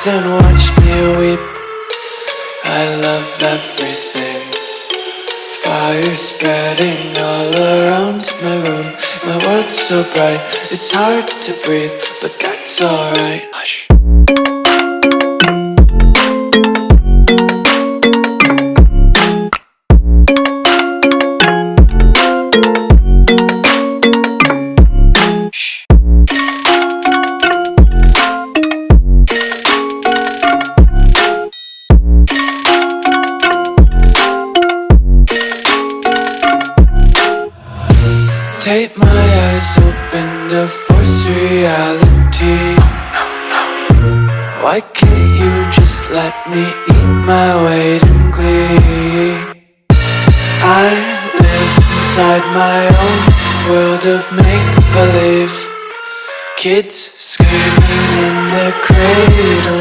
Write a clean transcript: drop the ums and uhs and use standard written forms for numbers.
And watch me weep. I love everything. Fire spreading all around my room. My world's so bright, it's hard to breathe, but that's alright. Hush. Take my eyes open to force reality. Why can't you just let me eat my weight in glee? I live inside my own world of make-believe. Kids screaming in their cradles.